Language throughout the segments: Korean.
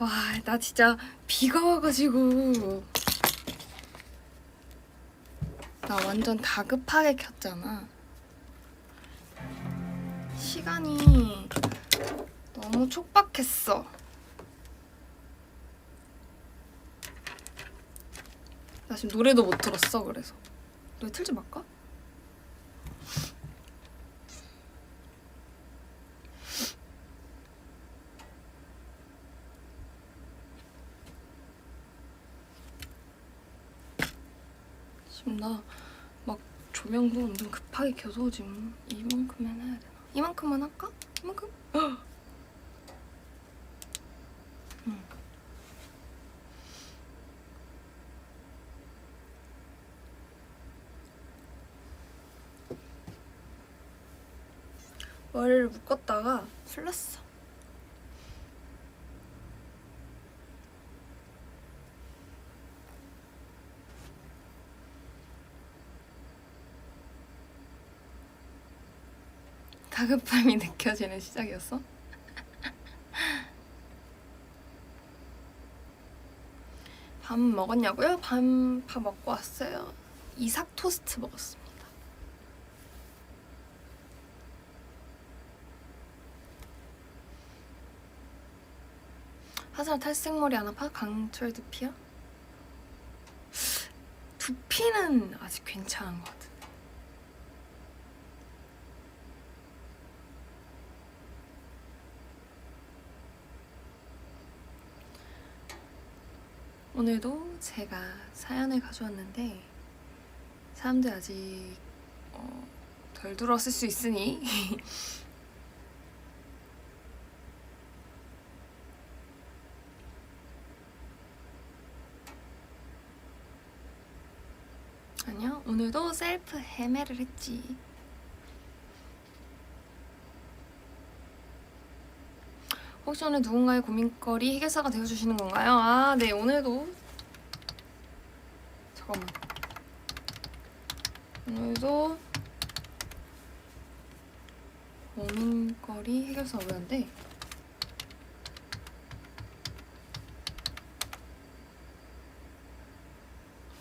와, 나 진짜 비가 와가지고 나 완전 다급하게 켰잖아. 시간이 너무 촉박했어. 나 지금 노래도 못 들었어. 그래서 노래 틀지 말까? 지금 나 막 조명도 완전 급하게 켜서 지금 이만큼만 해야 되나? 이만큼만 할까? 이만큼? 응. 머리를 묶었다가 풀렀어. 다급함이 느껴지는 시작이었어? 밥 먹었냐고요? 밥 먹고 왔어요. 이삭 토스트 먹었습니다. 하지만 탈색머리 안 아파? 강철 두피야? 두피는 아직 괜찮은 것 같은데. 오늘도 제가 사연을 가져왔는데 사람들 아직 덜 들었을 수 있으니 아니야, 오늘도 셀프 헤매를 했지. 혹시 오늘 누군가의 고민거리 해결사가 되어주시는 건가요? 아, 네, 오늘도 잠깐만. 오늘도 고민거리 해결사가 왜 안 돼?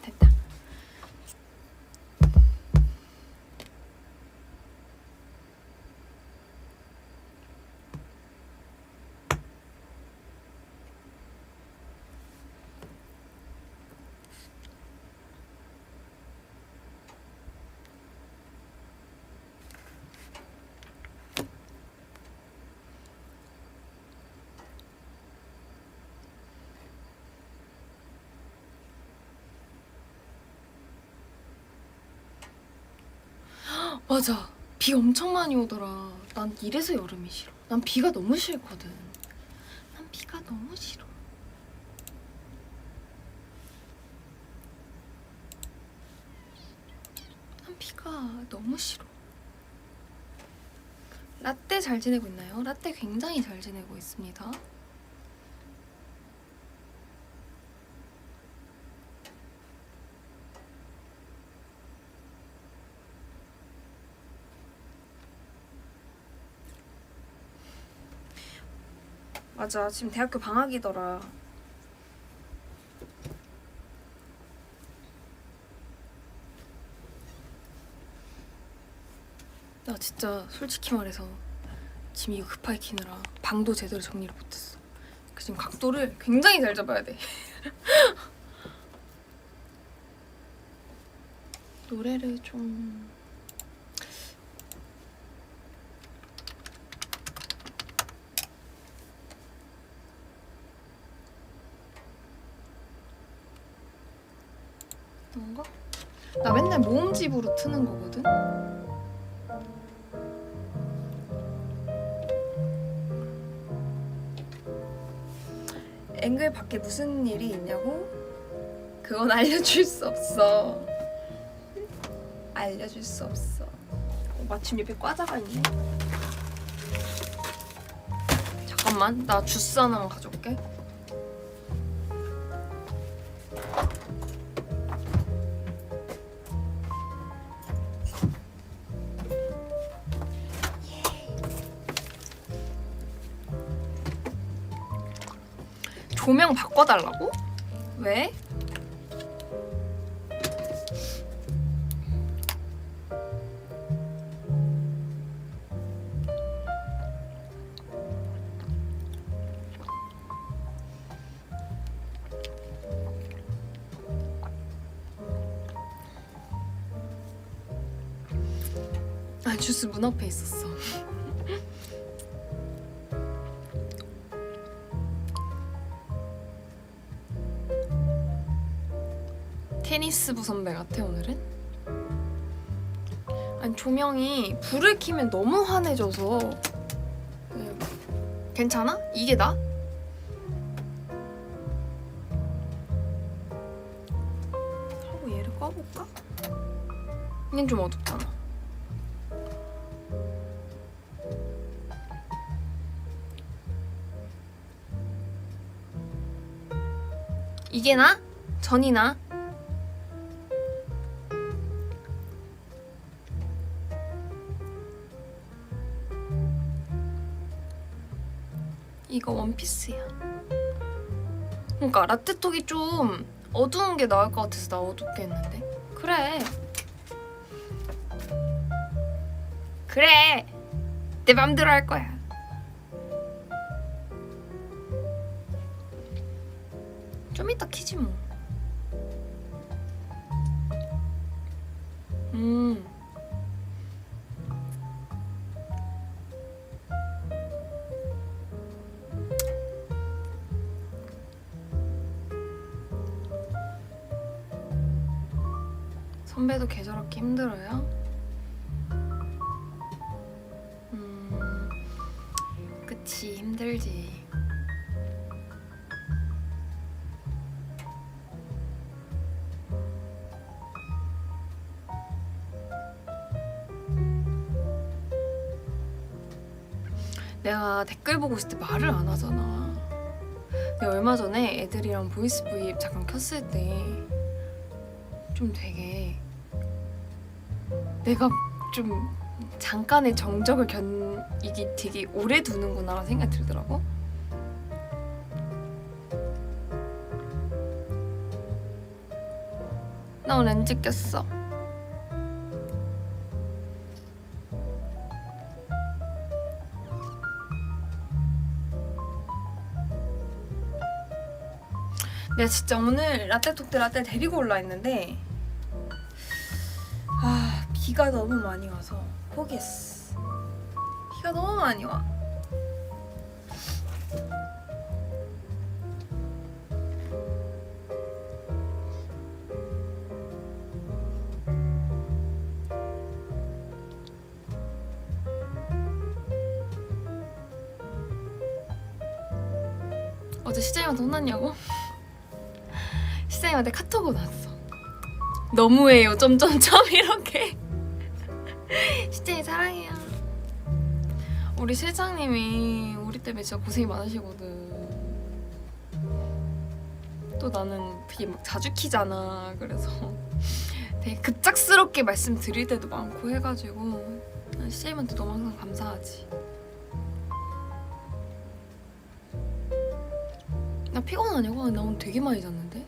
됐다. 맞아, 비 엄청 많이 오더라. 난 이래서 여름이 싫어. 난 비가 너무 싫거든. 난 비가 너무 싫어. 난 비가 너무 싫어. 라떼 잘 지내고 있나요? 라떼 굉장히 잘 지내고 있습니다. 맞아, 지금 대학교 방학이더라. 나 진짜 솔직히 말해서 지금 이거 급하게 키느라 방도 제대로 정리를 못했어. 그 지금 각도를 굉장히 잘 잡아야 돼. 노래를 좀... 뭔가? 나 맨날 모음집으로 트는 거거든? 앵글 밖에 무슨 일이 있냐고? 그건 알려줄 수 없어. 알려줄 수 없어. 마침 옆에 과자가 있네. 잠깐만, 나 주스 하나만 가져올게. 조명 바꿔달라고? 왜? 아, 주스 문 앞에 있었어. 테니스부 선배 같아 오늘은? 아니 조명이 불을 켜면 너무 환해져서. 괜찮아? 이게 나? 하고 얘를 꺼볼까? 얘는 좀 어둡잖아. 이게 나? 전이 나? 이거 원피스야. 그러니까 라떼톡이 좀 어두운 게 나을 것 같아서 나 어둡게 했는데. 그래. 그래. 내 맘대로 할 거야. 좀 이따 키지 뭐. 선배도 계절없기 힘들어요? 그치, 힘들지. 내가 댓글 보고 있을 때 말을 안 하잖아. 내가 얼마 전에 애들이랑 보이스 브이앱 잠깐 켰을 때 좀 되게 내가 좀 잠깐의 정적을 이게 되게 오래 두는구나 라는 생각이 들더라고. 나 오늘 렌즈 꼈어. 내가 진짜 오늘 라떼톡 때 라떼 데리고 올라 했는데 비가 너무 많이 와서 포기했어. 비가 너무 많이 와. 어제 시장님한테 혼났냐고? 시장님한테 카톡으로 나왔어. 너무해요 점점점 이렇게. 시장님 사랑해요. 우리 실장님이 우리 때문에 진짜 고생이 많으시거든. 또 나는 되게 막 자주 키잖아. 그래서 되게 급작스럽게 말씀드릴 때도 많고 해가지고 시장님한테 너무 항상 감사하지. 나 피곤하냐고? 나 오늘 되게 많이 잤는데?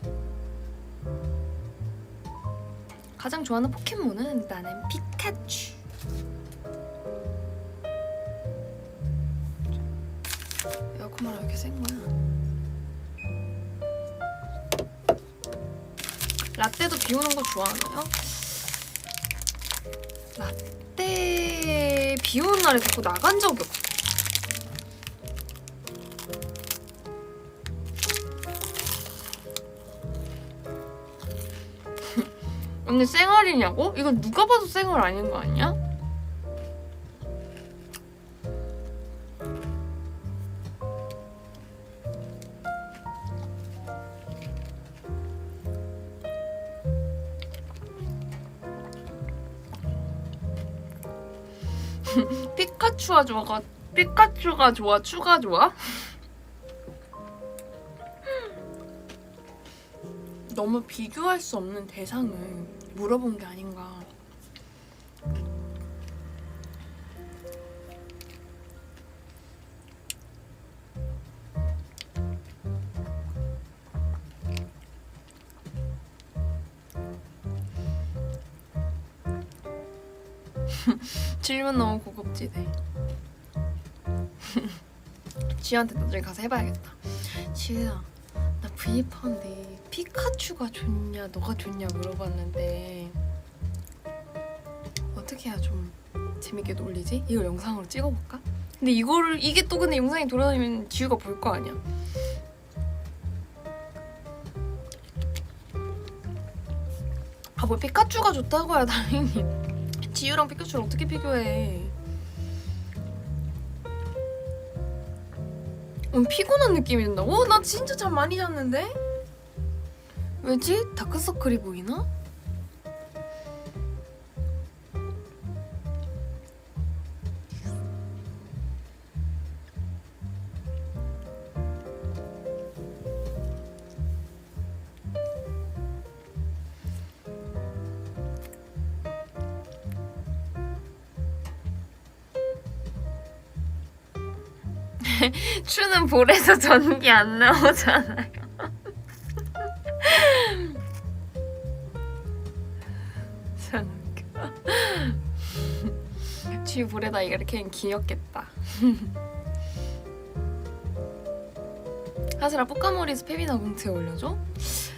가장 좋아하는 포켓몬은 나는 피카츄. 에어컨만 왜 이렇게 센 거야? 라떼도 비 오는 거 좋아하나요? 라떼 비 오는 날에 자꾸 나간 적이 없어. 언니 쌩얼이냐고? 이거 누가 봐도 쌩얼 아닌 거 아니야? 피카츄가 좋아? 추가 좋아? 너무 비교할 수 없는 대상을 물어본 게 아닌가. 질문 너무 고급지네. 지우한테 나중에 가서 해봐야겠다. 지우야, 나 V앱하는데 피카츄가 좋냐 너가 좋냐 물어봤는데 어떻게 해야 좀 재밌게 놀리지? 이걸 영상으로 찍어볼까? 근데 이게 또 근데 영상이 돌아다니면 지우가 볼 거 아니야. 아, 뭐 피카츄가 좋다고야 당연히. 지우랑 피카츄를 어떻게 비교해? 피곤한 느낌이 든다고? 나 진짜 잠 많이 잤는데? 왜지? 다크서클이 보이나? 추는 볼에서 전기 안 나오잖아요. 참 웃겨. 쥐 볼에다 이렇게 하면 귀엽겠다. 하슬아, 뿌까머리에서 페비나 공트에 올려줘?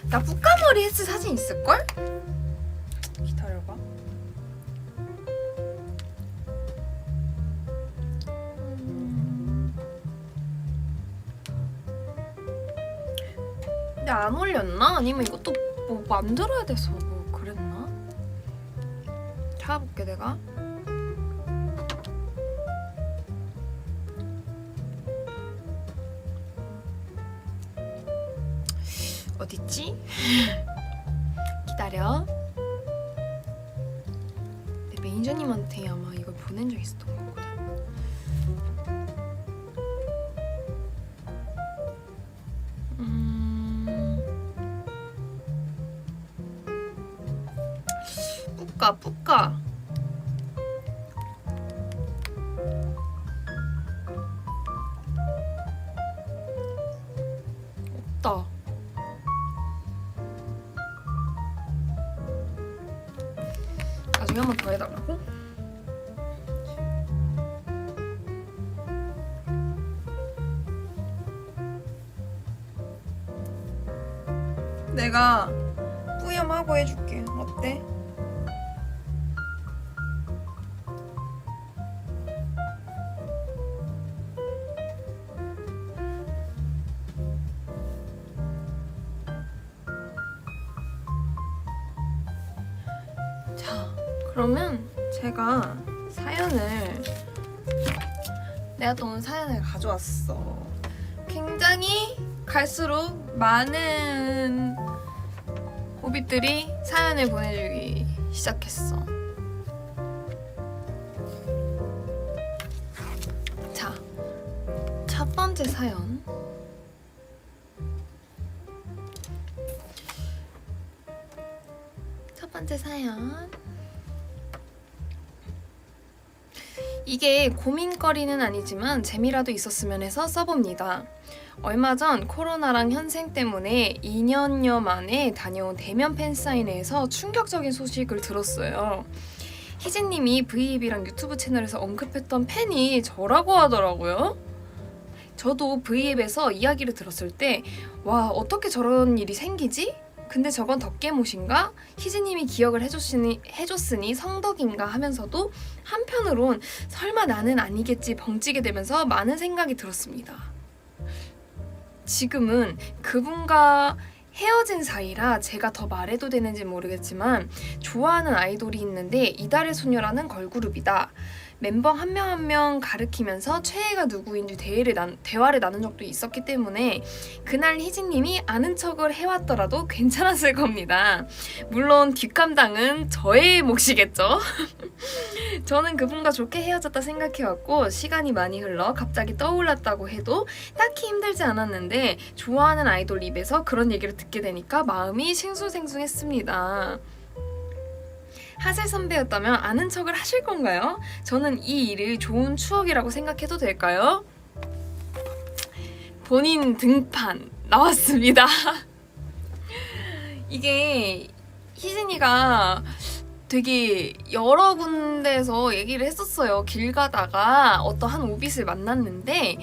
나 뿌까머리 했을 사진 있을걸? 기다려봐. 근데 안 올렸나? 아니면 이것도 뭐 만들어야 돼서 뭐 그랬나? 찾아볼게 내가. 어딨지? 기다려. 내 매니저님한테 아마 이걸 보낸 적 있었던 것 같거든. 뿌까 없다. 나중에 한 번 더 해달라고? 내가 뿌염하고 해줄게. 어때? 자, 그러면 제가 내가 또 오늘 사연을 가져왔어. 굉장히 갈수록 많은 호빗들이 사연을 보내주기 시작했어. 자, 첫 번째 사연. 이게 고민거리는 아니지만 재미라도 있었으면 해서 써봅니다. 얼마 전 코로나랑 현생 때문에 2년여 만에 다녀온 대면 팬사인회에서 충격적인 소식을 들었어요. 희진님이 V앱이랑 유튜브 채널에서 언급했던 팬이 저라고 하더라고요. 저도 V앱에서 이야기를 들었을 때 와, 어떻게 저런 일이 생기지? 근데 저건 덕계못인가? 희진님이 기억을 해줬으니 성덕인가 하면서도 한편으론 설마 나는 아니겠지 벙찌게 되면서 많은 생각이 들었습니다. 지금은 그분과 헤어진 사이라 제가 더 말해도 되는지 모르겠지만 좋아하는 아이돌이 있는데 이달의 소녀라는 걸그룹이다. 멤버 한 명 한 명 가르치면서 최애가 누구인지 대화를 나눈 적도 있었기 때문에 그날 희진님이 아는 척을 해왔더라도 괜찮았을 겁니다. 물론 뒷감당은 저의 몫이겠죠. 저는 그분과 좋게 헤어졌다 생각해왔고 시간이 많이 흘러 갑자기 떠올랐다고 해도 딱히 힘들지 않았는데 좋아하는 아이돌 입에서 그런 얘기를 듣게 되니까 마음이 싱숭생숭했습니다. 하슬 선배였다면 아는 척을 하실 건가요? 저는 이 일을 좋은 추억이라고 생각해도 될까요? 본인 등판 나왔습니다. 이게 희진이가 되게 여러 군데에서 얘기를 했었어요. 길 가다가 어떤 오빗을 만났는데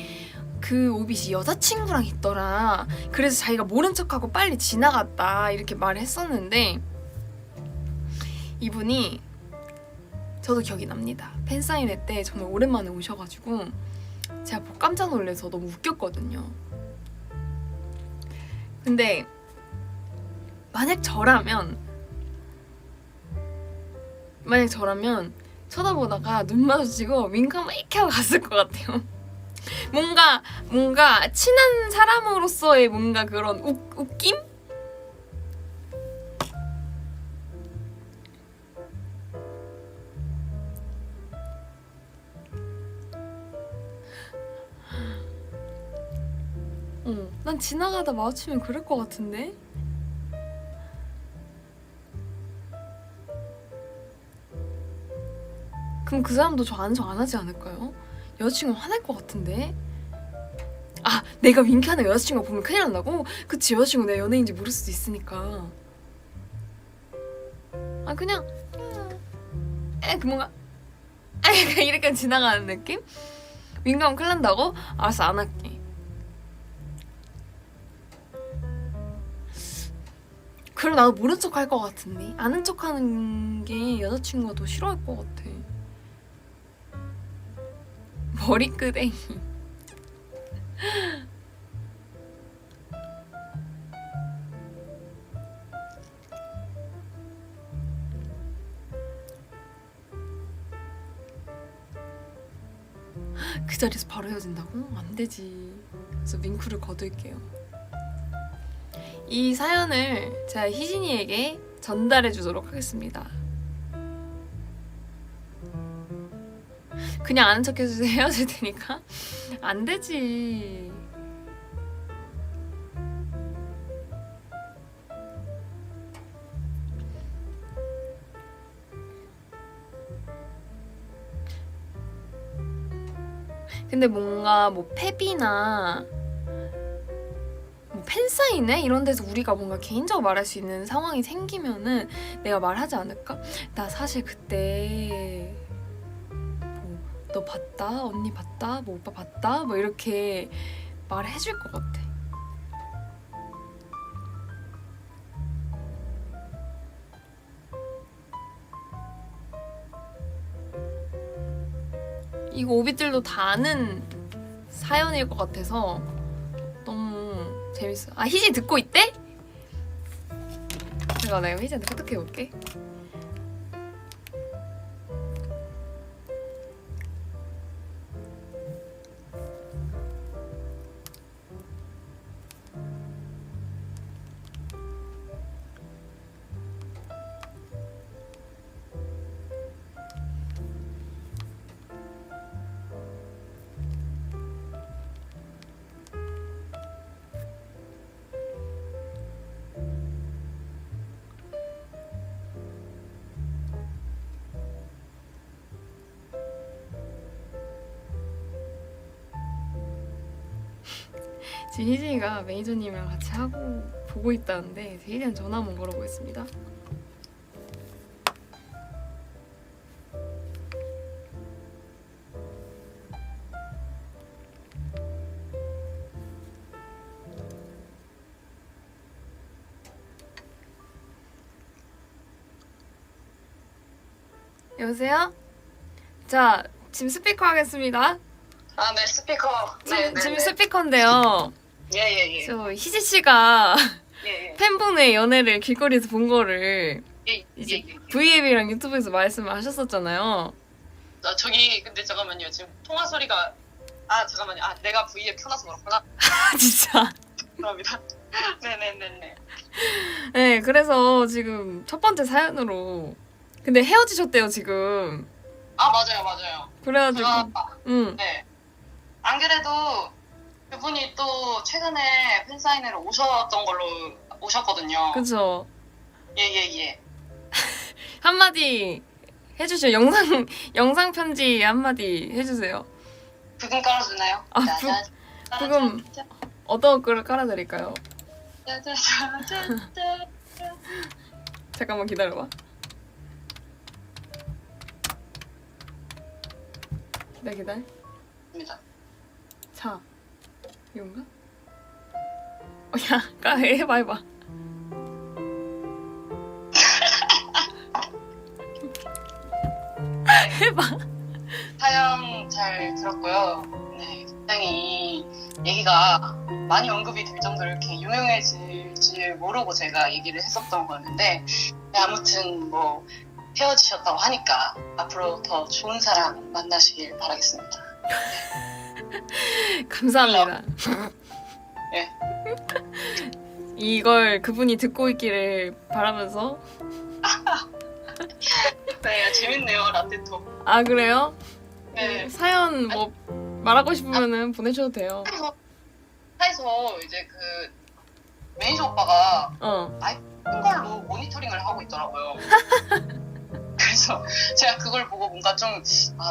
그 오빗이 여자친구랑 있더라. 그래서 자기가 모른 척하고 빨리 지나갔다 이렇게 말을 했었는데 이분이 저도 기억이 납니다. 팬사인회 때 정말 오랜만에 오셔가지고 제가 보고 깜짝 놀라서 너무 웃겼거든요. 근데 만약 저라면 쳐다보다가 눈 마주치고 윙크 한번 이렇게 하고 갔을 것 같아요. 뭔가 친한 사람으로서의 뭔가 그런 웃김? 난 지나가다 마주치면 그럴 것 같은데? 그럼 그 사람도 저 아는 척 안 하지 않을까요? 여자친구 화날 것 같은데? 아, 내가 윙크하는 여자친구가 보면 큰일 난다고? 그치, 여자친구 내 연예인인지 모를 수도 있으니까. 아, 그냥 뭔가 약간 이렇게 지나가는 느낌? 윙크하면 큰일 난다고? 알았어, 안 할게. 그럼 나도 모른 척 할 것 같은데? 아는 척 하는 게 여자친구가 더 싫어할 것 같아. 머리끄댕이. 그 자리에서 바로 헤어진다고? 안 되지. 그래서 윙크를 거둘게요. 이 사연을 제가 희진이에게 전달해 주도록 하겠습니다. 그냥 아는 척 해주세요. 헤어질 테니까. 안 되지. 근데 뭔가 뭐 팹이나 뭐 팬사인회 이런 데서 우리가 뭔가 개인적으로 말할 수 있는 상황이 생기면은 내가 말하지 않을까? 나 사실 그때 뭐 너 봤다? 언니 봤다? 뭐 오빠 봤다? 뭐 이렇게 말해줄 것 같아. 이거 오빛들도 다 아는 사연일 것 같아서 너무 재밌어. 아, 희진 듣고 있대? 내가 희진한테 카톡해볼게. 지금 희진이가 매니저님이랑 같이 하고 보고 있다는데 희진이 전화 한번 걸어보겠습니다. 여보세요? 자, 지금 스피커 하겠습니다. 아, 네, 스피커. 네, 지금 네, 네. 스피커인데요. 예. 저 희지 씨가 예. 팬분의 연애를 길거리에서 본 거를 예. 이제 V앱이랑 유튜브에서 말씀을 하셨었잖아요. 아, 저기 근데 잠깐만요. 지금 통화 소리가 잠깐만요. 내가 V에 켜놔서 그렇구나. 아, 진짜. 죄송합니다. 네네네네. 네, 그래서 지금 첫 번째 사연으로 근데 헤어지셨대요, 지금. 아, 맞아요. 그래가지고 네. 안 그래도 그분이 또 최근에 팬사인회를 오셨거든요. 그쵸. 예. 한마디 해주세요. 영상 편지 한마디 해주세요. 부금 깔아주나요? 아, 부금 어떤 거를 깔아드릴까요? 잠깐만 기다려봐. 기다려. 입니다. 자, 이건가? 야, 해봐. 해봐. 사연 잘 들었고요. 네, 굉장히 이 얘기가 많이 언급이 될 정도로 이렇게 유명해질 줄 모르고 제가 얘기를 했었던 거였는데, 네, 아무튼 뭐 헤어지셨다고 하니까 앞으로 더 좋은 사람 만나시길 바라겠습니다. 감사합니다. 네. 이걸 그분이 듣고 있기를 바라면서. 네, 재밌네요, 라떼톡. 아, 그래요? 네. 사연 뭐 말하고 싶으면은 보내셔도 돼요. 차에서 이제 그 매니저 오빠가 어. 큰 걸로 모니터링을 하고 있더라고요. 그래서 제가 그걸 보고 뭔가 좀,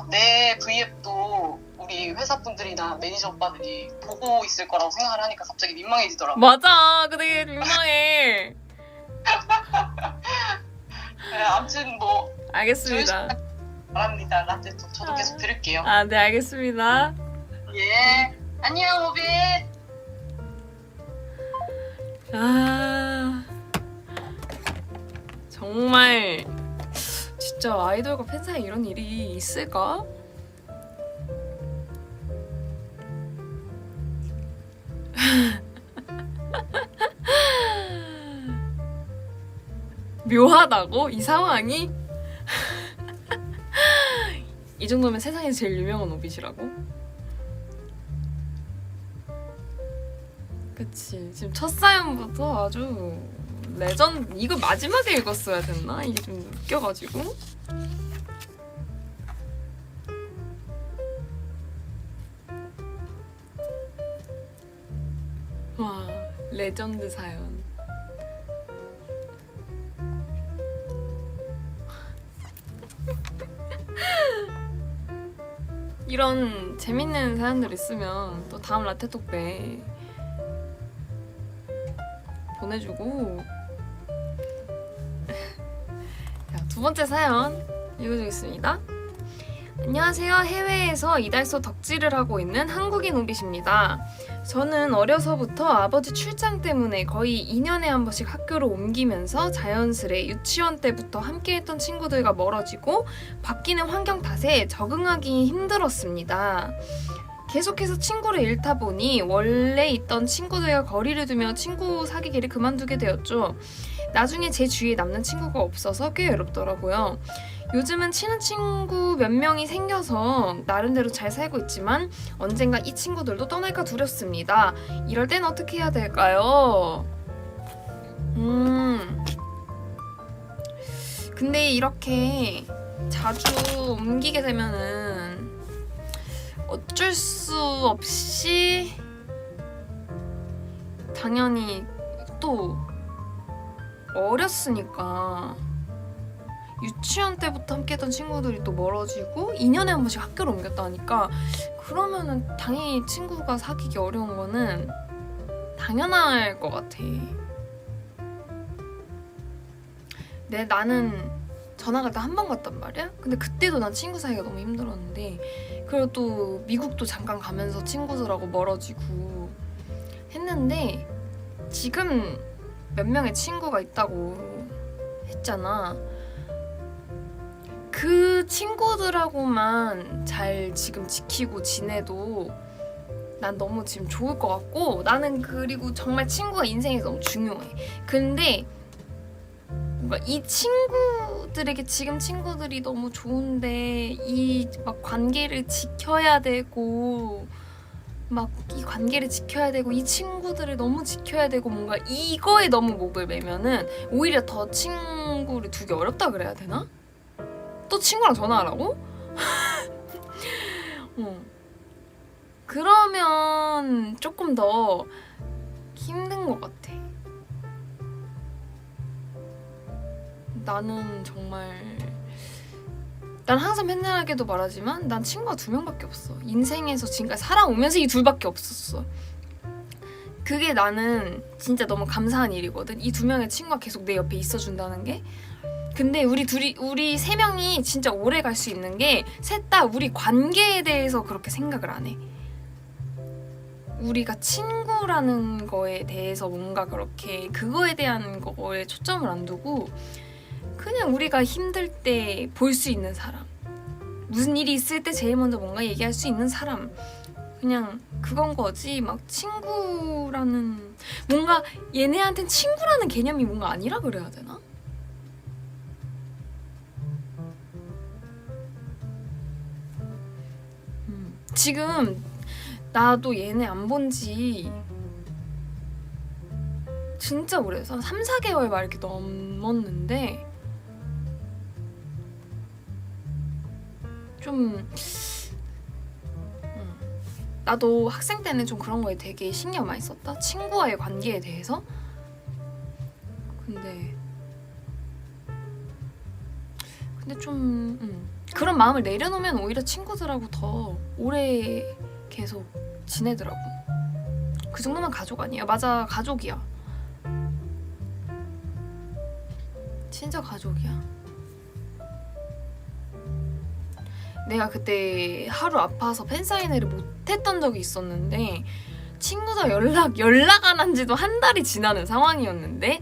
내 V앱도 우리 회사 분들이나 매니저 오빠들이 보고 있을 거라고 생각을 하니까 갑자기 민망해지더라고요. 맞아. 그게 민망해. 네, 아무튼 뭐, 알겠습니다. 바랍니다. 라떼톡 저도 계속 들을게요. 아, 네, 알겠습니다. 예. 안녕, 오빛. 아, 정말 진짜 아이돌과 팬 사이에 이런 일이 있을까? 묘하다고? 이 상황이? 이 정도면 세상에서 제일 유명한 오빛이라고? 그치. 지금 첫 사연부터 아주 레전드. 이거 마지막에 읽었어야 됐나? 이게 좀 웃겨가지고. 와, 레전드 사연. 이런 재밌는 사연들 있으면 또 다음 라떼톡 때 보내주고. 자, 두 번째 사연 읽어주겠습니다. 안녕하세요. 해외에서 이달소 덕질을 하고 있는 한국인 오빛입니다. 저는 어려서부터 아버지 출장 때문에 거의 2년에 한 번씩 학교를 옮기면서 자연스레 유치원 때부터 함께했던 친구들과 멀어지고 바뀌는 환경 탓에 적응하기 힘들었습니다. 계속해서 친구를 잃다 보니 원래 있던 친구들과 거리를 두며 친구 사귀기를 그만두게 되었죠. 나중에 제 주위에 남는 친구가 없어서 꽤 외롭더라고요. 요즘은 친한 친구 몇 명이 생겨서 나름대로 잘 살고 있지만 언젠가 이 친구들도 떠날까 두렵습니다. 이럴 땐 어떻게 해야 될까요? 근데 이렇게 자주 옮기게 되면은 어쩔 수 없이 당연히 또 어렸으니까 유치원 때부터 함께했던 친구들이 또 멀어지고 2년에 한 번씩 학교를 옮겼다니까 그러면은 당연히 친구가 사귀기 어려운 거는 당연할 것 같아. 나는 전화 갈 때 한 번 갔단 말이야? 근데 그때도 난 친구 사이가 너무 힘들었는데 그리고 또 미국도 잠깐 가면서 친구들하고 멀어지고 했는데 지금 몇 명의 친구가 있다고 했잖아. 그 친구들하고만 잘 지금 지키고 지내도 난 너무 지금 좋을 것 같고 나는 그리고 정말 친구가 인생에서 너무 중요해. 근데 뭔가 이 친구들에게 지금 친구들이 너무 좋은데 이 막 관계를 지켜야 되고 막 이 관계를 지켜야 되고 이 친구들을 너무 지켜야 되고 뭔가 이거에 너무 목을 매면은 오히려 더 친구를 두기 어렵다 그래야 되나? 또 친구랑 전화하라고? 그러면 조금 더 힘든 것 같아. 나는 정말 난 항상 맨날하게도 말하지만 난 친구가 2명밖에 없어. 인생에서 지금까지 살아오면서 이 둘밖에 없었어. 그게 나는 진짜 너무 감사한 일이거든. 이 2명의 친구가 계속 내 옆에 있어준다는 게. 근데 우리 세 명이 진짜 오래 갈 수 있는 게 셋 다 우리 관계에 대해서 그렇게 생각을 안 해. 우리가 친구라는 거에 대해서 뭔가 그렇게 그거에 대한 거에 초점을 안 두고 그냥 우리가 힘들 때 볼 수 있는 사람, 무슨 일이 있을 때 제일 먼저 뭔가 얘기할 수 있는 사람, 그냥 그건 거지. 막 친구라는 뭔가 얘네한텐 친구라는 개념이 뭔가 아니라 그래야 되나? 지금 나도 얘네 안 본지 진짜 오래돼서 한 3, 4개월 막 이렇게 넘었는데 좀 나도 학생 때는 좀 그런 거에 되게 신경 많이 썼다. 친구와의 관계에 대해서. 근데 좀 그런 마음을 내려놓으면 오히려 친구들하고 더 오래 계속 지내더라고. 그 정도면 가족 아니야? 맞아, 가족이야. 진짜 가족이야. 내가 그때 하루 아파서 팬사인회를 못했던 적이 있었는데 친구가 연락 안 한 지도 한 달이 지나는 상황이었는데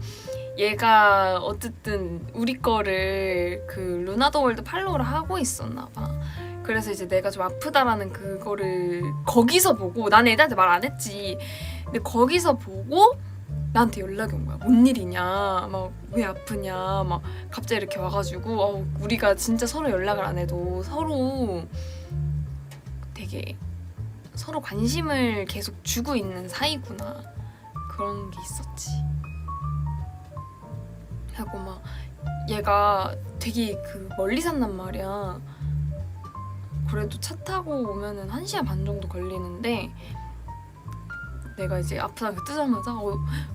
얘가 어쨌든 우리 거를 그 루나더 월드 팔로우를 하고 있었나 봐. 그래서 이제 내가 좀 아프다라는 그거를 거기서 보고, 난 애들한테 말 안 했지. 근데 거기서 보고 나한테 연락이 온 거야. 뭔 일이냐, 막 왜 아프냐, 막 갑자기 이렇게 와가지고 우리가 진짜 서로 연락을 안 해도 서로 되게 서로 관심을 계속 주고 있는 사이구나, 그런 게 있었지. 하고 막 얘가 되게 그 멀리 산단 말이야. 그래도 차 타고 오면은 1시간 반 정도 걸리는데 내가 이제 아프다고 뜨자마자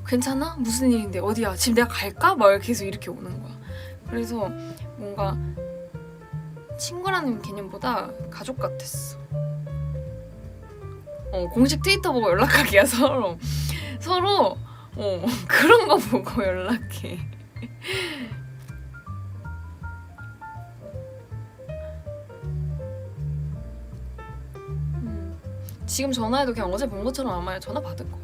괜찮아? 무슨 일인데? 어디야? 지금 내가 갈까? 막 계속 이렇게 오는 거야. 그래서 뭔가 친구라는 개념보다 가족 같았어. 공식 트위터 보고 연락하기야. 서로 그런 거 보고 연락해. 지금 전화해도 그냥 어제 본 것처럼 아마 전화 받을 거야.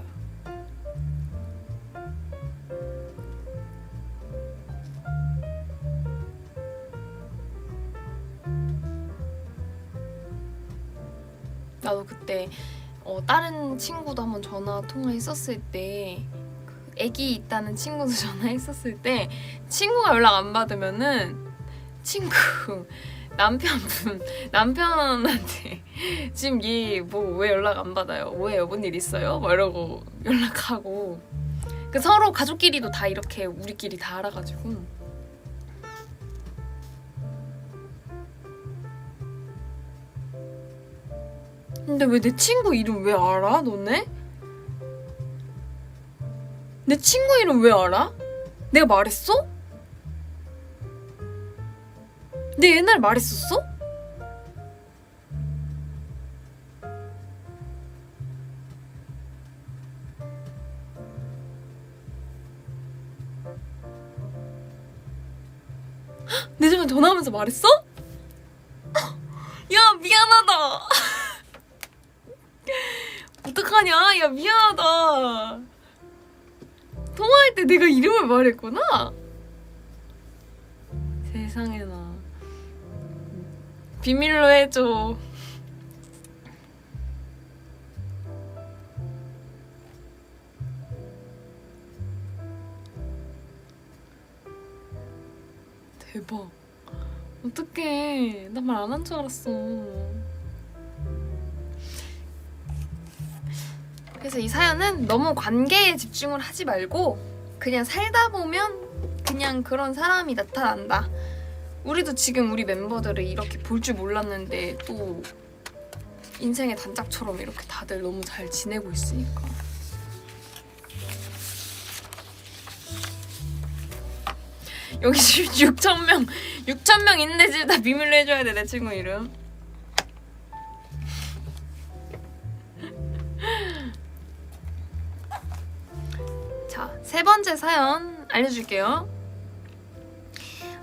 나도 그때 다른 친구도 한번 전화 통화했었을 때, 그 애기 있다는 친구도 전화했었을 때 친구가 연락 안 받으면은 친구 남편한테 지금 얘 뭐 왜 연락 안 받아요? 왜요? 뭔 일 있어요? 막 이러고 연락하고. 그 서로 가족끼리도 다 이렇게 우리끼리 다 알아가지고. 근데 왜 내 친구 이름 왜 알아? 너네? 내 친구 이름 왜 알아? 내가 말했어? 내 옛날에 말했었어? 내 집에 전화하면서 말했어? 야, 미안하다. 어떡하냐? 야, 미안하다. 통화할 때 내가 이름을 말했구나? 세상에나. 비밀로 해줘. 대박. 어떡해. 나 말 안 한 줄 알았어. 그래서 이 사연은 너무 관계에 집중을 하지 말고 그냥 살다 보면 그냥 그런 사람이 나타난다. 우리도 지금 우리 멤버들을 이렇게 볼 줄 몰랐는데 또 인생의 단짝처럼 이렇게 다들 너무 잘 지내고 있으니까. 여기 지금 6,000명 있는데 지금 다 비밀로 해줘야 돼, 내 친구 이름. 자, 3번째 사연 알려줄게요.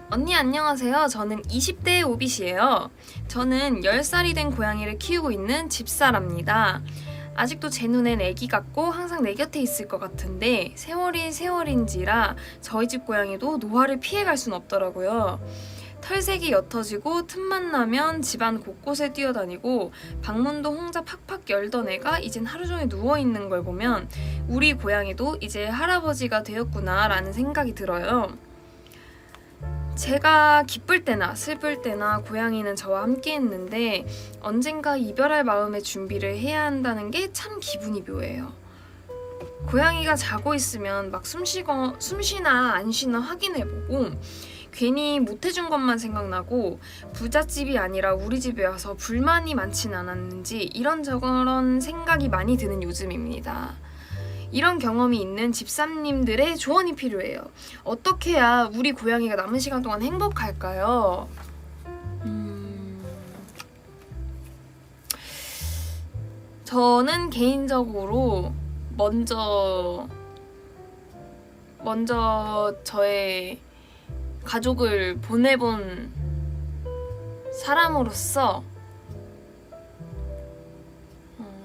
언니 안녕하세요. 저는 20대 오빗이에요. 저는 10살이 된 고양이를 키우고 있는 집사랍니다. 아직도 제 눈엔 애기 같고 항상 내 곁에 있을 것 같은데 세월이 세월인지라 저희 집 고양이도 노화를 피해갈 순 없더라고요. 털색이 옅어지고 틈만 나면 집안 곳곳에 뛰어다니고 방문도 혼자 팍팍 열던 애가 이젠 하루 종일 누워있는 걸 보면 우리 고양이도 이제 할아버지가 되었구나 라는 생각이 들어요. 제가 기쁠 때나 슬플 때나 고양이는 저와 함께 했는데 언젠가 이별할 마음의 준비를 해야 한다는 게 참 기분이 묘해요. 고양이가 자고 있으면 막 숨쉬나 안 쉬나 확인해보고 괜히 못해준 것만 생각나고 부잣집이 아니라 우리 집에 와서 불만이 많진 않았는지 이런저런 생각이 많이 드는 요즘입니다. 이런 경험이 있는 집사님들의 조언이 필요해요. 어떻게 해야 우리 고양이가 남은 시간 동안 행복할까요? 저는 개인적으로 먼저 저의 가족을 보내본 사람으로서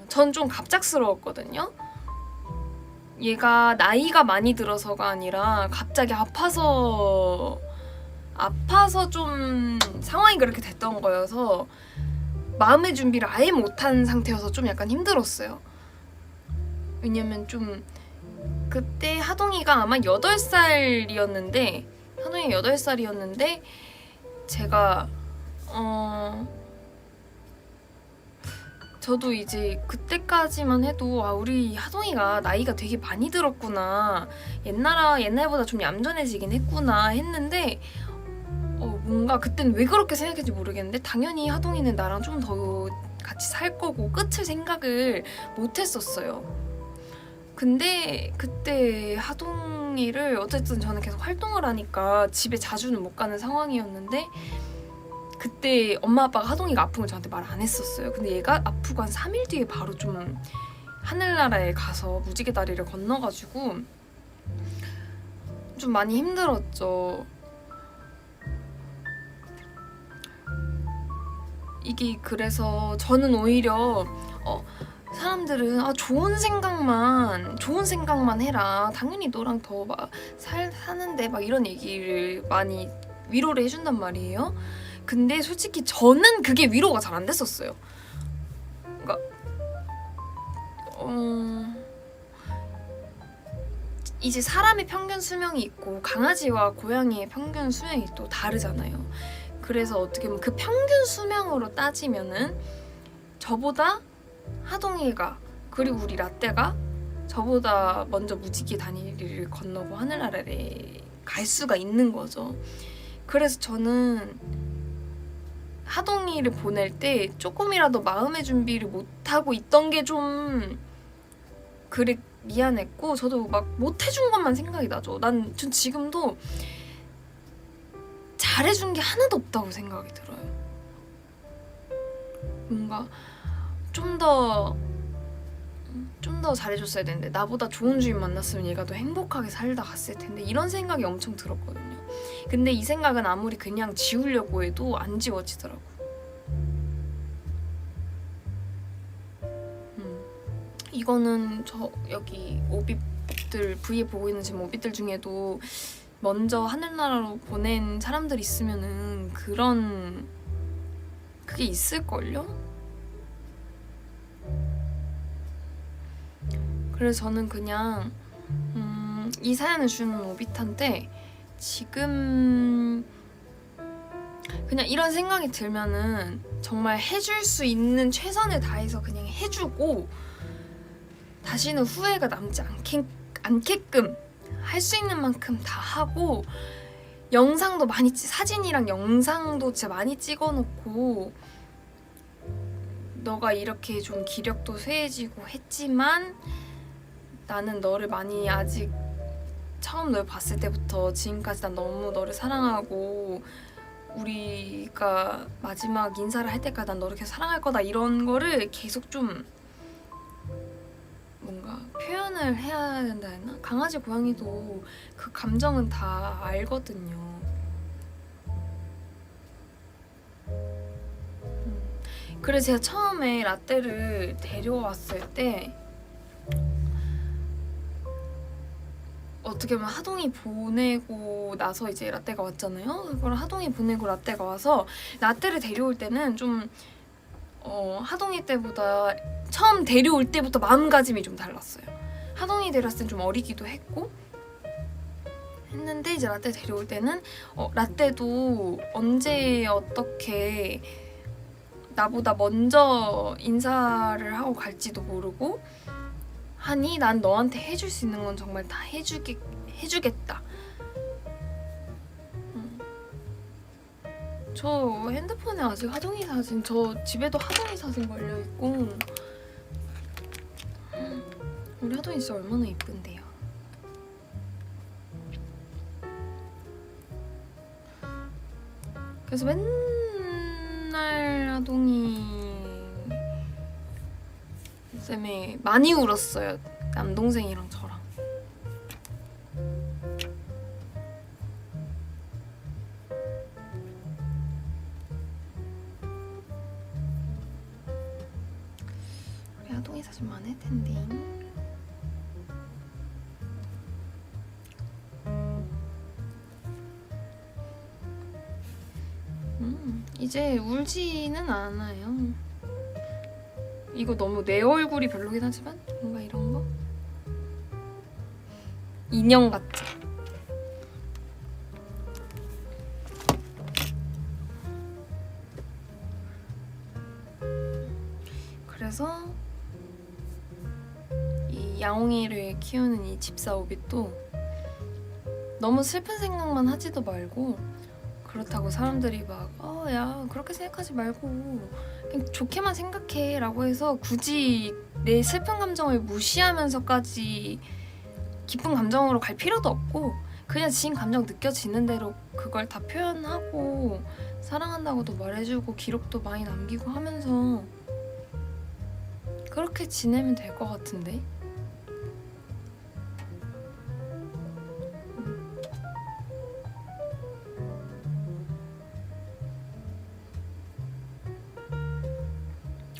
전 좀 갑작스러웠거든요. 얘가 나이가 많이 들어서가 아니라 갑자기 아파서 좀 상황이 그렇게 됐던 거여서 마음의 준비를 아예 못한 상태여서 좀 약간 힘들었어요. 왜냐면 좀 그때 하동이가 아마 8살이었는데 제가 저도 이제 그때까지만 해도 우리 하동이가 나이가 되게 많이 들었구나, 옛날보다 좀 얌전해지긴 했구나 했는데 뭔가 그땐 왜 그렇게 생각했는지 모르겠는데 당연히 하동이는 나랑 좀 더 같이 살 거고 끝을 생각을 못 했었어요. 근데 그때 하동이를 어쨌든 저는 계속 활동을 하니까 집에 자주는 못 가는 상황이었는데 그때 엄마 아빠가 하동이가 아픈 걸 저한테 말 안 했었어요. 근데 얘가 아프고 한 3일 뒤에 바로 좀 하늘나라에 가서 무지개 다리를 건너가지고 좀 많이 힘들었죠. 이게 그래서 저는 오히려 사람들은 좋은 생각만 해라. 당연히 너랑 더 막 사는데 막 이런 얘기를 많이 위로를 해준단 말이에요. 근데 솔직히 저는 그게 위로가 잘 안 됐었어요. 그러니까 이제 사람의 평균 수명이 있고 강아지와 고양이의 평균 수명이 또 다르잖아요. 그래서 어떻게 보면 그 평균 수명으로 따지면은 저보다 하동이가 그리고 우리 라떼가 저보다 먼저 무지개 다리를 건너고 하늘나라에 갈 수가 있는 거죠. 그래서 저는 하동이를 보낼 때 조금이라도 마음의 준비를 못하고 있던 게 좀 그래 미안했고 저도 막 못해준 것만 생각이 나죠. 전 지금도 잘해준 게 하나도 없다고 생각이 들어요. 뭔가 좀 더 잘해줬어야 되는데 나보다 좋은 주인 만났으면 얘가 더 행복하게 살다 갔을 텐데 이런 생각이 엄청 들었거든요. 근데 이 생각은 아무리 그냥 지우려고 해도 안 지워지더라고. 이거는 저 여기 오빛들 V에 보고 있는 지금 오빛들 중에도 먼저 하늘나라로 보낸 사람들 있으면은 그게 있을걸요? 그래서 저는 그냥 이 사연을 주는 오빛한테 지금 그냥 이런 생각이 들면은 정말 해줄 수 있는 최선을 다해서 그냥 해주고 다시는 후회가 남지 않게끔 할 수 있는 만큼 다 하고 영상도 사진이랑 영상도 진짜 많이 찍어놓고 너가 이렇게 좀 기력도 쇠해지고 했지만 나는 너를 많이 아직 처음 널 봤을 때부터 지금까지 난 너무 너를 사랑하고 우리가 마지막 인사를 할 때까지 난 너를 계속 사랑할 거다 이런 거를 계속 좀 뭔가 표현을 해야 된다 했나? 강아지 고양이도 그 감정은 다 알거든요. 그래서 제가 처음에 라떼를 데려왔을 때 어떻게 보면 하동이 보내고 나서 이제 라떼가 왔잖아요. 그걸 하동이 보내고 라떼가 와서 라떼를 데려올 때는 좀 하동이 때보다 처음 데려올 때부터 마음가짐이 좀 달랐어요. 하동이 데려왔을 땐 좀 어리기도 했고 했는데 이제 라떼 데려올 때는 라떼도 언제 어떻게 나보다 먼저 인사를 하고 갈지도 모르고 하니 난 너한테 해줄 수 있는 건 정말 다 해주겠다. 저 핸드폰에 아직 하동이 사진, 저 집에도 하동이 사진 걸려있고 우리 하동이 진짜 얼마나 이쁜데요. 그래서 맨날 하동이 쌤이 많이 울었어요. 남동생이랑 저랑. 우리 하동이 사진 많을 텐데. 이제 울지는 않아요. 이거 너무 내 얼굴이 별로긴 하지만 뭔가 이런 거? 인형 같지? 그래서 이 야옹이를 키우는 이 집사오빗도 너무 슬픈 생각만 하지도 말고 그렇다고 사람들이 막 야 그렇게 생각하지 말고 그냥 좋게만 생각해 라고 해서 굳이 내 슬픈 감정을 무시하면서까지 기쁜 감정으로 갈 필요도 없고 그냥 지인 감정 느껴지는 대로 그걸 다 표현하고 사랑한다고도 말해주고 기록도 많이 남기고 하면서 그렇게 지내면 될 것 같은데.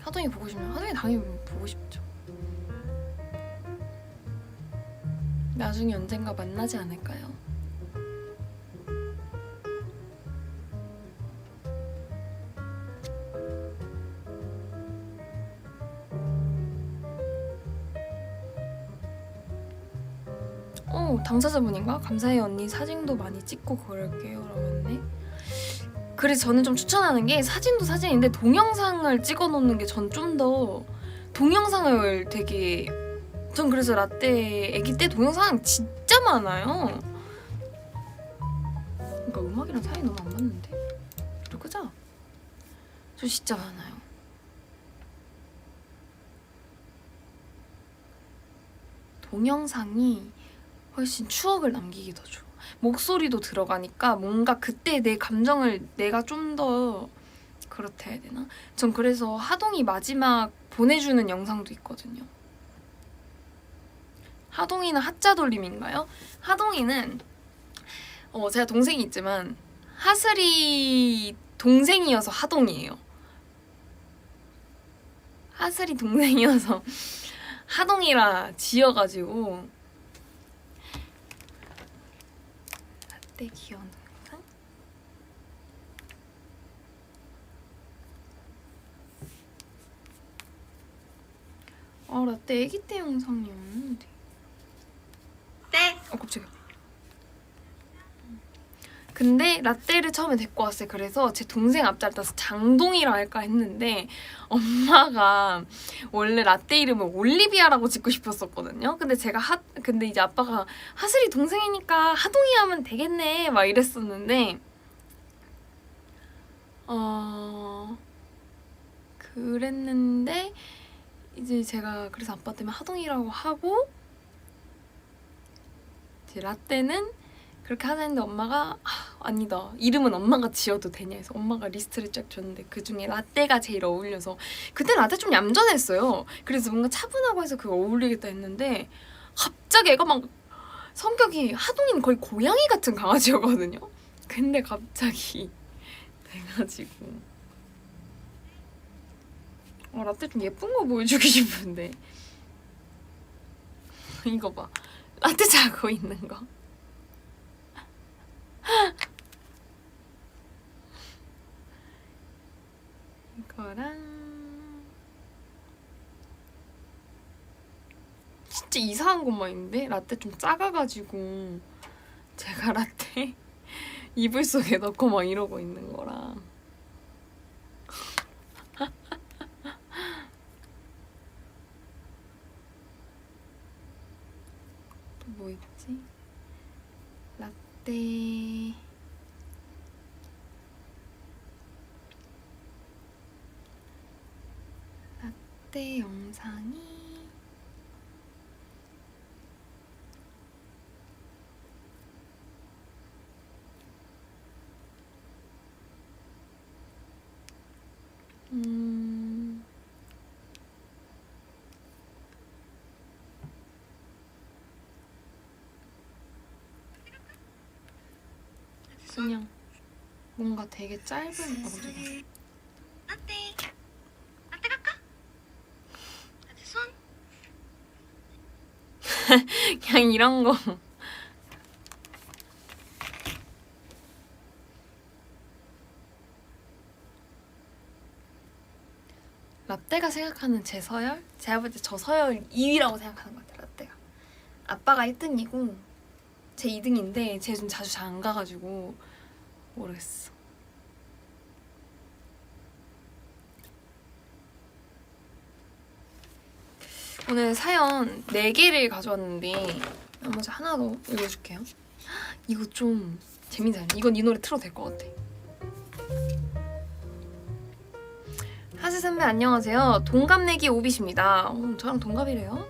하동이 보고 싶으면 하동이 당연히 보고 싶죠. 나중에 언젠가 만나지 않을까요? 당사자분인가? 감사해요 언니 사진도 많이 찍고 그럴게요 라고 했네. 그래서 저는 좀 추천하는 게 사진도 사진인데 동영상을 찍어 놓는 게 전 좀 더 동영상을 되게 전 그래서 라떼 애기 때 동영상 진짜 많아요. 그러니까 음악이랑 사이 너무 안 맞는데? 그죠? 저 진짜 많아요. 동영상이 훨씬 추억을 남기기 더 좋아. 목소리도 들어가니까 뭔가 그때 내 감정을 내가 좀 더 그렇다 해야 되나? 전 그래서 하동이 마지막 보내주는 영상도 있거든요. 하동이는 하자 돌림인가요? 하동이는 제가 동생이 있지만 하슬이 동생이어서 하동이에요. 하슬이 동생이어서 하동이라 지어가지고 라떼 귀여운 동영상? 라떼 애기 때 영상이 없는데. 네. 깜짝이야. 근데 라떼를 처음에 데리고 왔어요. 그래서 제 동생 앞자리 따서 장동이라 할까 했는데 엄마가 원래 라떼 이름을 올리비아라고 짓고 싶었었거든요. 근데 이제 아빠가 하슬이 동생이니까 하동이 하면 되겠네 막 이랬었는데 그랬는데 이제 제가 그래서 아빠 때문에 하동이라고 하고 이제 라떼는 그렇게 하자는데 엄마가 아니다 이름은 엄마가 지어도 되냐 해서 엄마가 리스트를 쫙 줬는데 그중에 라떼가 제일 어울려서 그때 라떼 좀 얌전했어요. 그래서 뭔가 차분하고 해서 그거 어울리겠다 했는데 갑자기 애가 막 성격이 하동이는 거의 고양이 같은 강아지였거든요. 근데 갑자기 돼가지고 라떼 좀 예쁜 거 보여주고 싶은데. 이거 봐. 라떼 자고 있는 거. 이거랑 진짜 이상한 것만 있는데? 라떼 좀 작아가지고 제가 라떼 이불 속에 넣고 막 이러고 있는 거랑 또 뭐 있지? 라떼 라떼 영상이 그냥 뭔가 되게 짧은 어제 라떼 라떼 갈까? 라떼 손? 그냥 이런 거 라떼가 생각하는 제 서열? 제가 볼 때 저 서열 2위라고 생각하는 것 같아요. 라떼가 아빠가 1등이고 제 2등인데 쟤 좀 자주 잘 안 가가지고 모르겠어. 오늘 사연 4개를 가져왔는데 나머지 하나 더 읽어줄게요. 이거 좀 재밌잖아요. 이건 이 노래 틀어도 될 것 같아. 하세 선배 안녕하세요. 동갑내기 오빗입니다. 저랑 동갑이래요.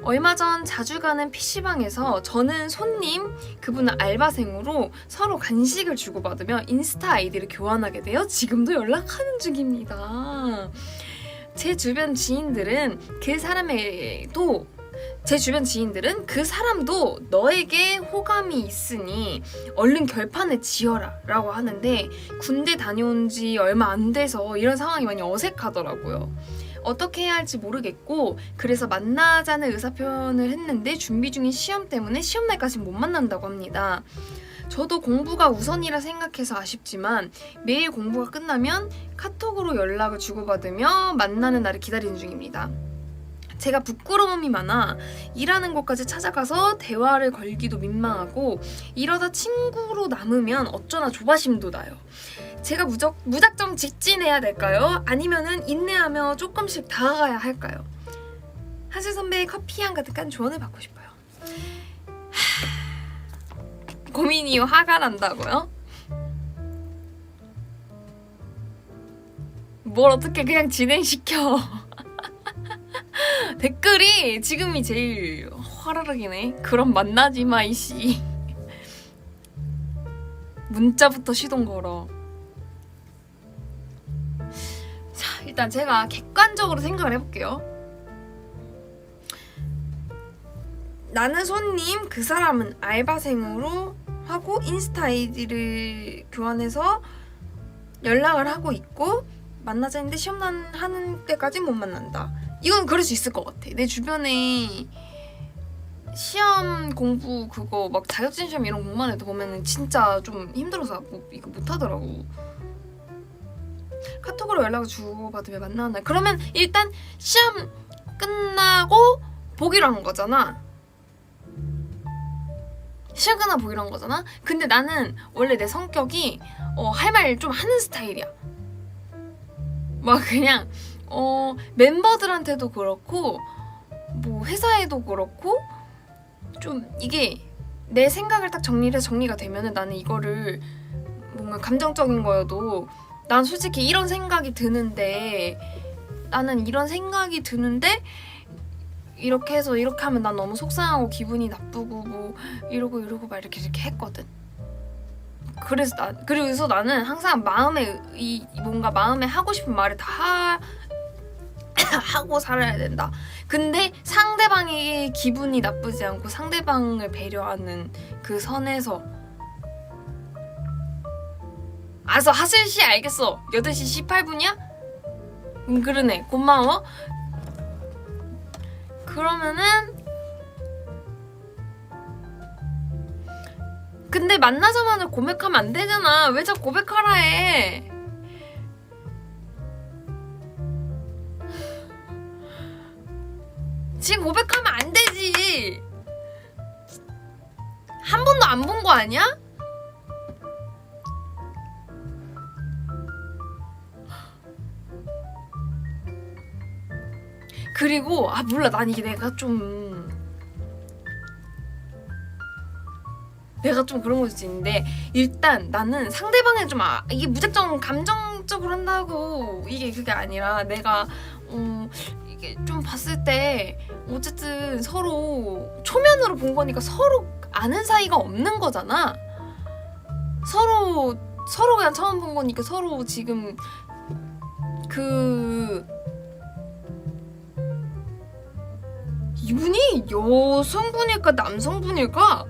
얼마 전 자주 가는 PC방에서 저는 손님, 그분은 알바생으로 서로 간식을 주고받으며 인스타 아이디를 교환하게 되어 지금도 연락하는 중입니다. 제 주변 지인들은 그 사람도 너에게 호감이 있으니 얼른 결판을 지어라 라고 하는데 군대 다녀온 지 얼마 안 돼서 이런 상황이 많이 어색하더라고요. 어떻게 해야 할지 모르겠고 그래서 만나자는 의사표현을 했는데 준비 중인 시험 때문에 시험날까지 못 만난다고 합니다. 저도 공부가 우선이라 생각해서 아쉽지만 매일 공부가 끝나면 카톡으로 연락을 주고받으며 만나는 날을 기다리는 중입니다. 제가 부끄러움이 많아 일하는 곳까지 찾아가서 대화를 걸기도 민망하고 이러다 친구로 남으면 어쩌나 조바심도 나요. 제가 무작정 직진해야 될까요? 아니면은 인내하며 조금씩 다가가야 할까요? 하슬 선배의 커피향 가득한 조언을 받고 싶어요. 고민이 화가 난다고요? 뭘 어떻게 그냥 진행시켜. 댓글이 지금이 제일 화라락이네. 그럼 만나지 마 이씨. 문자부터 시동 걸어. 자, 일단 제가 객관적으로 생각을 해볼게요. 나는 손님, 그 사람은 알바생으로 하고 인스타 아이디를 교환해서 연락을 하고 있고 만나자 했는데 시험 하는 때까지 못 만난다. 이건 그럴 수 있을 것 같아. 내 주변에 시험 공부 그거 막 자격증 시험 이런 공부만 해도 보면은 진짜 좀 힘들어서 이거 못하더라고. 카톡으로 연락을 주고받으며 만나는 날. 그러면 일단 시험 끝나고 보기로 한 거잖아. 시험 끝나고 보기로 한 거잖아. 근데 나는 원래 내 성격이 할 말 좀 하는 스타일이야. 막 그냥 멤버들한테도 그렇고 뭐 회사에도 그렇고 좀 이게 내 생각을 딱 정리가 되면은 나는 이거를 뭔가 감정적인 거여도 난 솔직히 이런 생각이 드는데 이렇게 해서 이렇게 하면 난 너무 속상하고 기분이 나쁘고 뭐 이러고 막 이렇게 했거든. 그래서 나는 항상 마음에 마음에 하고 싶은 말을 다 하고 살아야 된다. 근데 상대방의 기분이 나쁘지 않고 상대방을 배려하는 그 선에서. 알았어, 하슬씨 알겠어. 8시 18분이야? 그러네. 고마워. 그러면은 근데 만나자마자 고백하면 안 되잖아. 왜 자꾸 고백하라 해? 지금 고백하면 안 되지. 한 번도 안 본 거 아니야? 그리고 몰라. 난 이게 내가 좀 그런 걸 수 있는데 일단 나는 상대방에 좀 이게 무작정 감정적으로 한다고 이게 그게 아니라 내가 이게 좀 봤을 때 어쨌든 서로 초면으로 본 거니까 서로 아는 사이가 없는 거잖아. 서로 그냥 처음 본 거니까 서로 지금 이분이 여성분일까 남성분일까?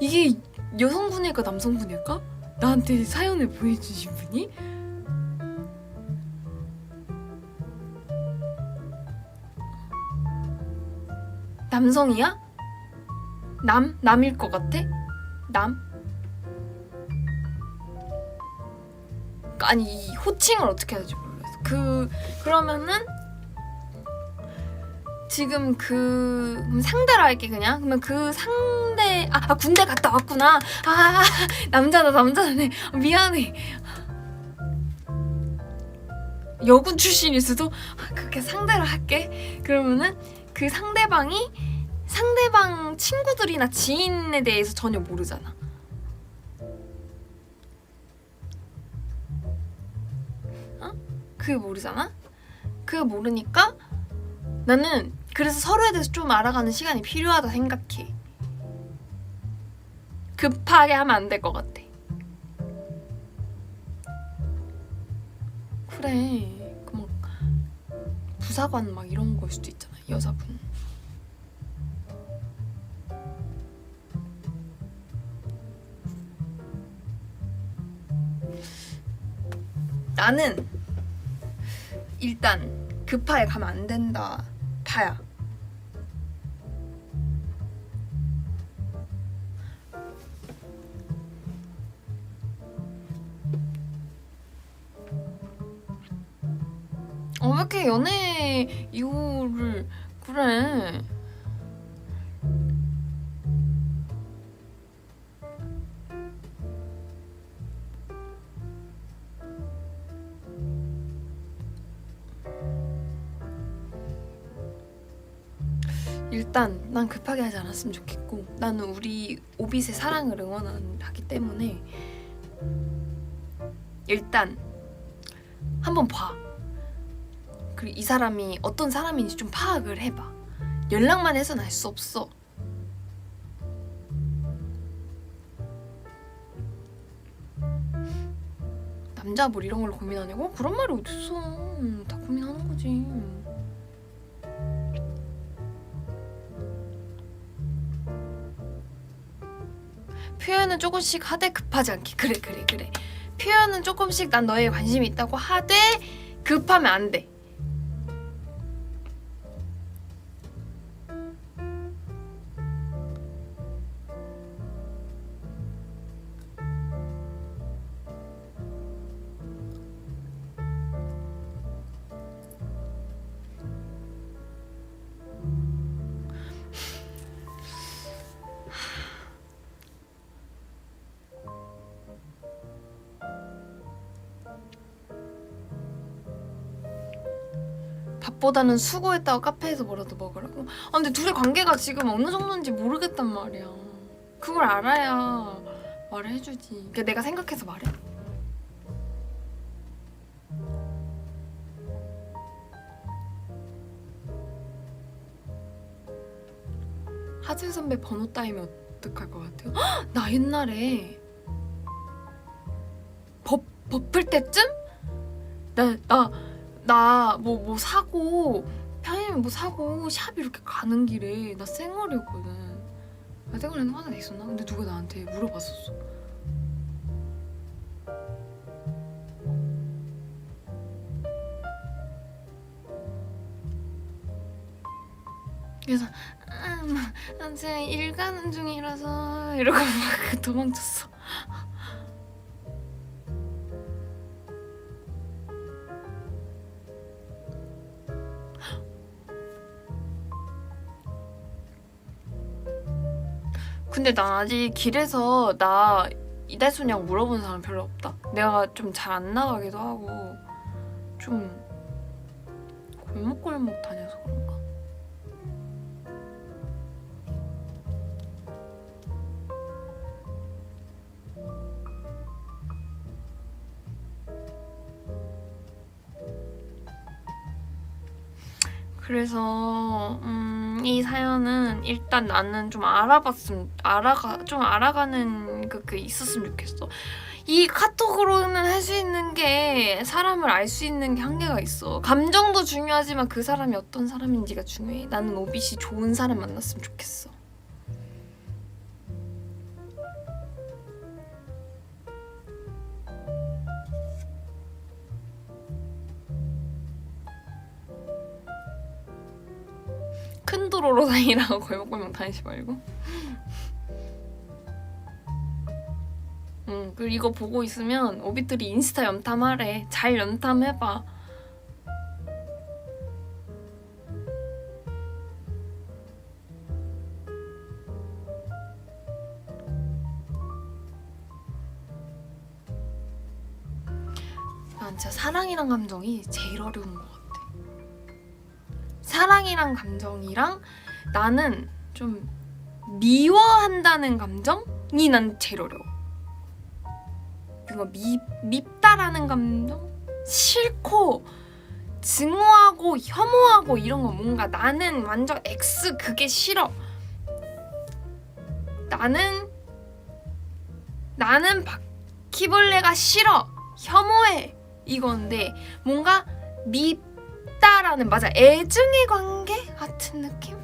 이게 여성분일까 남성분일까? 나한테 사연을 보여주신 분이? 남성이야? 남일 것 같아? 남? 아니 이 호칭을 어떻게 해야 될지 모르겠어. 그러면은 지금 그럼 상대로 할게 그냥. 그러면 그 상대 군대 갔다 왔구나. 남자네. 미안해. 여군 출신일 수도. 그렇게 상대로 할게. 그러면은 그 상대방 친구들이나 지인에 대해서 전혀 모르잖아. 그게 모르잖아? 그게 모르니까 나는 그래서 서로에 대해서 좀 알아가는 시간이 필요하다 생각해. 급하게 하면 안 될 것 같아. 그래. 그 막 부사관 막 이런 걸 수도 있잖아. 여자분. 나는 일단 급하게 가면 안 된다. 파야. 왜 이렇게 연애 이후를 그래. 일단 난 급하게 하지 않았으면 좋겠고 나는 우리 오빗의 사랑을 응원하기 때문에 일단 한번 봐. 그리고 이 사람이 어떤 사람인지 좀 파악을 해봐. 연락만 해서는 알 수 없어. 남자 뭘 이런 걸로 고민하냐고? 그런 말이 어딨어. 다 고민하는 거지. 표현은 조금씩 하되 급하지 않게. 그래. 표현은 조금씩 난 너에 관심이 있다고 하되 급하면 안 돼. 밥보다는 수고했다고 카페에서 뭐라도 먹으라고? 근데 둘의 관계가 지금 어느 정도인지 모르겠단 말이야. 그걸 알아야 말을 해주지. 그러니까 내가 생각해서 말해. 하재 선배 번호 따이면 어떡할 것 같아요? 헉! 나 옛날에 버플 때쯤? 나 뭐 사고 편의점 뭐 사고 샵 이렇게 가는 길에 나 쌩얼이었거든. 대관에는 화가 나 있었나? 근데 누가 나한테 물어봤었어. 그래서 제가 일 가는 중이라서 이러고 막 도망쳤어. 근데 나 아직 길에서 나 이달소냐고 물어본 사람 별로 없다. 내가 좀 잘 안 나가기도 하고 좀 골목골목 다녀서 그런가? 그래서 이 사연은 일단 나는 좀 알아가는 그 있었으면 좋겠어. 이 카톡으로는 할 수 있는 게 사람을 알 수 있는 게 한계가 있어. 감정도 중요하지만 그 사람이 어떤 사람인지가 중요해. 나는 오빛이 좋은 사람 만났으면 좋겠어. 큰 도로로 다니라고 골목골목 다니지 말고. 그리고 이거 보고 있으면 오빛들이 인스타 염탐하래. 잘 염탐해봐. 난 진짜 사랑이란 감정이 제일 어려운 것 같아. 사랑이란 감정이랑 나는 좀 미워한다는 감정이 난 제일 어려워. 뭔가 밉다라는 감정? 싫고 증오하고 혐오하고 이런 거 뭔가 나는 완전 X 그게 싫어. 나는 바퀴벌레가 싫어. 혐오해. 이건데 뭔가 밉다라는 맞아 애증의 관계 같은 느낌?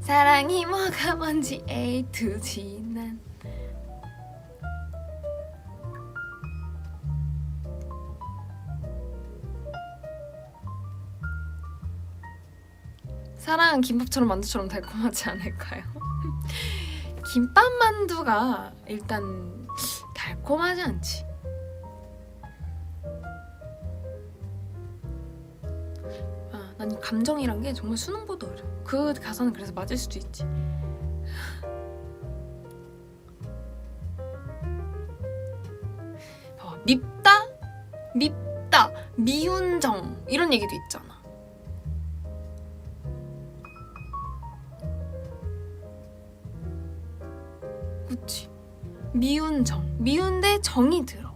사랑이 뭐가 뭔지 A to Z 난 사랑은 김밥처럼 만두처럼 달콤하지 않을까요? 김밥만두가 일단 달콤하지 않지. 난 이 감정이란 게 정말 수능보다 어려워. 그 가사는 그래서 맞을 수도 있지. 봐봐, 밉다, 미운 정 이런 얘기도 있잖아. 그치? 미운 정, 미운데 정이 들어.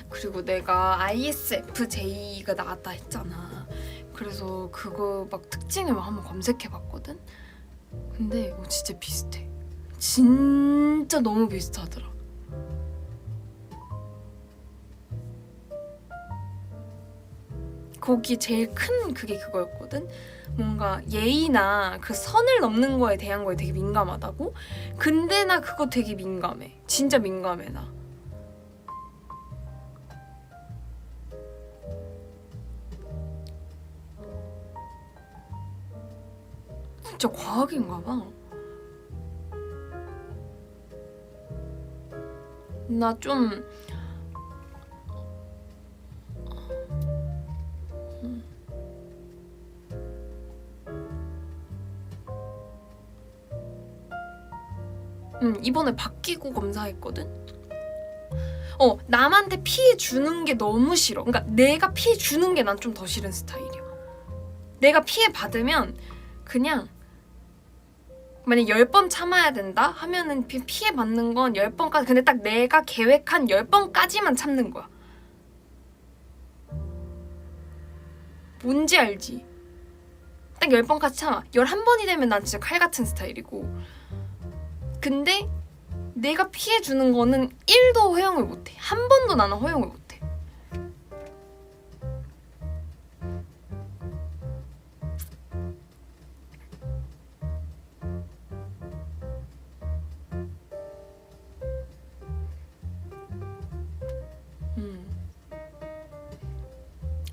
그리고 내가 ISFJ가 나왔다 했잖아. 그래서 그거 막 특징을 막 한번 검색해봤거든? 근데 진짜 비슷해. 진짜 너무 비슷하더라. 거기 제일 큰 그게 그거였거든? 뭔가 예의나 그 선을 넘는 거에 대한 거에 되게 민감하다고? 근데 나 그거 되게 민감해. 진짜 민감해 나. 진짜 과학인가 봐. 나 좀 이번에 바뀌고 검사했거든? 남한테 피해 주는 게 너무 싫어. 그러니까 내가 피해 주는 게 난 좀 더 싫은 스타일이야. 내가 피해 받으면 그냥 만약 10번 참아야 된다 하면은 피해 받는 건 10번까지. 근데 딱 내가 계획한 10번까지만 참는 거야. 뭔지 알지? 딱 10번까지 참아. 11번이 되면 난 진짜 칼 같은 스타일이고. 근데 내가 피해 주는 거는 1도 허용을 못 해. 한 번도 나는 허용을 못 해.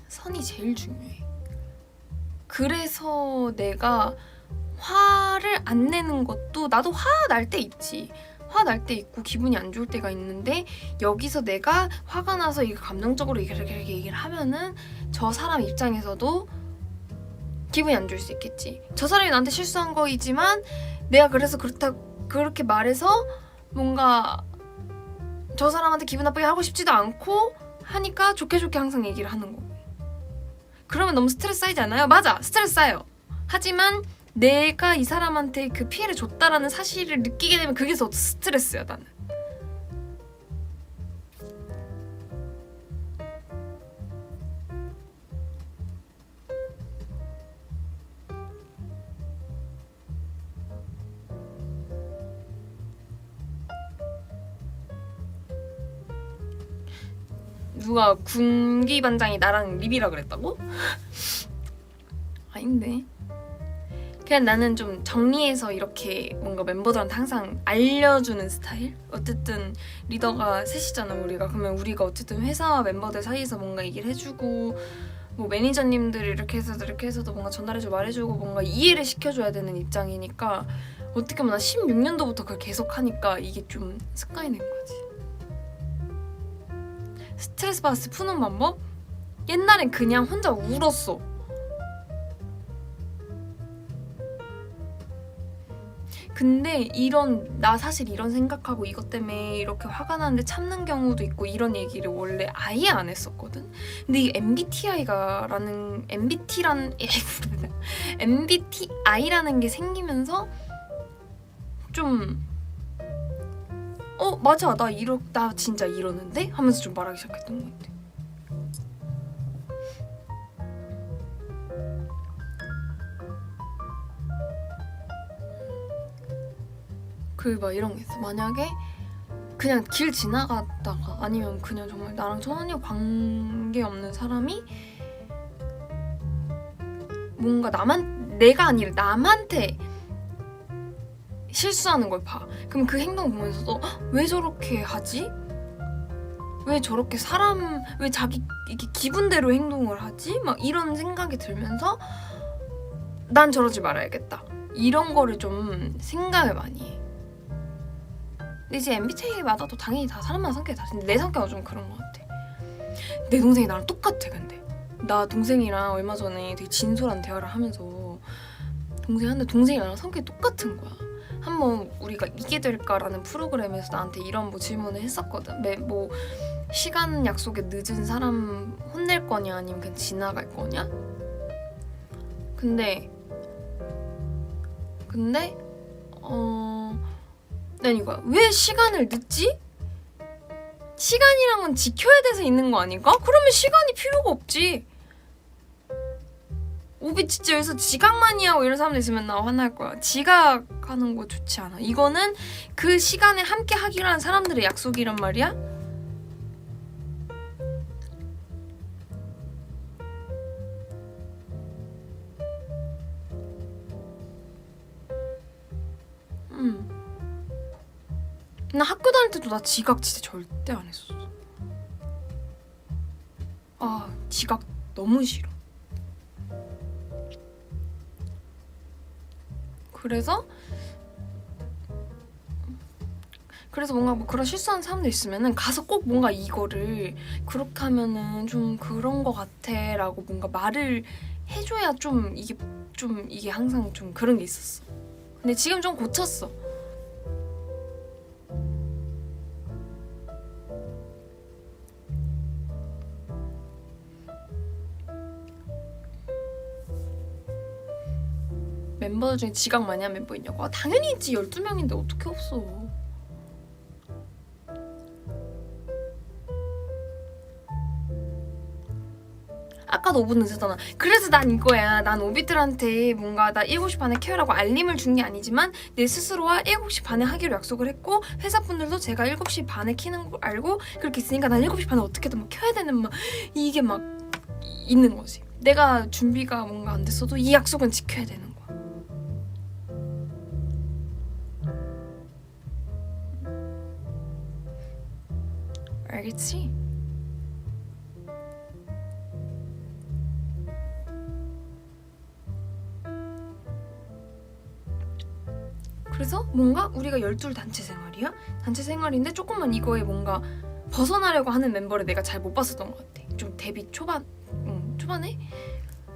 선이 제일 중요해. 그래서 내가 화를 안 내는 것도 나도 화 날 때 있지. 화 날 때 있고 기분이 안 좋을 때가 있는데 여기서 내가 화가 나서 이게 감정적으로 이렇게 얘기를 하면은 저 사람 입장에서도 기분이 안 좋을 수 있겠지. 저 사람이 나한테 실수한 거이지만 내가 그래서 그렇게 말해서 뭔가 저 사람한테 기분 나쁘게 하고 싶지도 않고 하니까 좋게 항상 얘기를 하는 거고. 그러면 너무 스트레스 쌓이지 않아요? 맞아, 스트레스 쌓여. 하지만 내가 이 사람한테 그 피해를 줬다라는 사실을 느끼게 되면 그게 더 스트레스야, 나는. 누가 군기 반장이 나랑 립이라 그랬다고? 아닌데. 그냥 나는 좀 정리해서 이렇게 뭔가 멤버들한테 항상 알려주는 스타일? 어쨌든 리더가 셋이잖아, 우리가. 그러면 우리가 어쨌든 회사와 멤버들 사이에서 뭔가 얘기를 해주고 뭐 매니저님들이 이렇게 해서도 뭔가 전달해주고 말해주고 뭔가 이해를 시켜줘야 되는 입장이니까 어떻게 보면 나 16년도부터 그걸 계속 하니까 이게 좀 습관이 된 거지. 스트레스 받았을 때 푸는 방법? 옛날엔 그냥 혼자 울었어. 근데 나 사실 이런 생각하고 이것 때문에 이렇게 화가 나는데 참는 경우도 있고 이런 얘기를 원래 아예 안 했었거든. 근데 이 MBTI라는 게 생기면서 좀 맞아, 나 진짜 이러는데? 하면서 좀 말하기 시작했던 것 같아. 막 이런 게 있어. 만약에 그냥 길 지나가다가 아니면 그냥 정말 나랑 전혀 관계없는 사람이 뭔가 내가 아니라 남한테 실수하는 걸 봐. 그럼 그 행동 보면서도 왜 저렇게 하지? 왜 저렇게 왜 자기 이게 기분대로 행동을 하지? 막 이런 생각이 들면서 난 저러지 말아야겠다. 이런 거를 좀 생각을 많이 해. 근데 이제 MBTI마다 또 당연히 다 사람마다 성격이 다른데 내 성격은 좀 그런 것 같아. 내 동생이 나랑 똑같아. 근데 나 동생이랑 얼마 전에 되게 진솔한 대화를 하면서 동생이 나랑 성격이 똑같은 거야. 한번 우리가 이게 될까라는 프로그램에서 나한테 이런 뭐 질문을 했었거든. 뭐 시간 약속에 늦은 사람 혼낼 거냐 아니면 그냥 지나갈 거냐? 근데 난 이거야. 왜 시간을 늦지? 시간이란 건 지켜야 돼서 있는 거 아닌가? 그러면 시간이 필요가 없지. 오비 진짜 여기서 지각만이 하고 이런 사람들 있으면 나 화날 거야. 지각하는 거 좋지 않아. 이거는 그 시간에 함께 하기로 한 사람들의 약속이란 말이야. 나 학교 다닐 때도 나 지각 진짜 절대 안 했었어. 지각 너무 싫어. 그래서 뭔가 뭐 그런 실수하는 사람들 있으면은 가서 꼭 뭔가 이거를 그렇게 하면은 좀 그런 거 같아 라고 뭔가 말을 해줘야 좀 이게 항상 좀 그런 게 있었어. 근데 지금 좀 고쳤어. 멤버들 중에 지각 많이 한 멤버 있냐고? 당연히 있지. 12명인데 어떻게 없어. 아까도 5분 늦었잖아. 그래서 난 이거야. 난 오비들한테 뭔가 나 7시 반에 켜라고 알림을 준 게 아니지만 내 스스로와 7시 반에 하기로 약속을 했고 회사분들도 제가 7시 반에 키는 걸 알고 그렇게 있으니까 난 7시 반에 어떻게든 막 켜야 되는 막 이게 막 있는 거지. 내가 준비가 뭔가 안 됐어도 이 약속은 지켜야 되는 거야. 알겠지? 그래서 뭔가 우리가 12 단체 생활이야? 단체 생활인데 조금만 이거에 뭔가 벗어나려고 하는 멤버를 내가 잘 못 봤었던 것 같아. 좀 데뷔 초반에?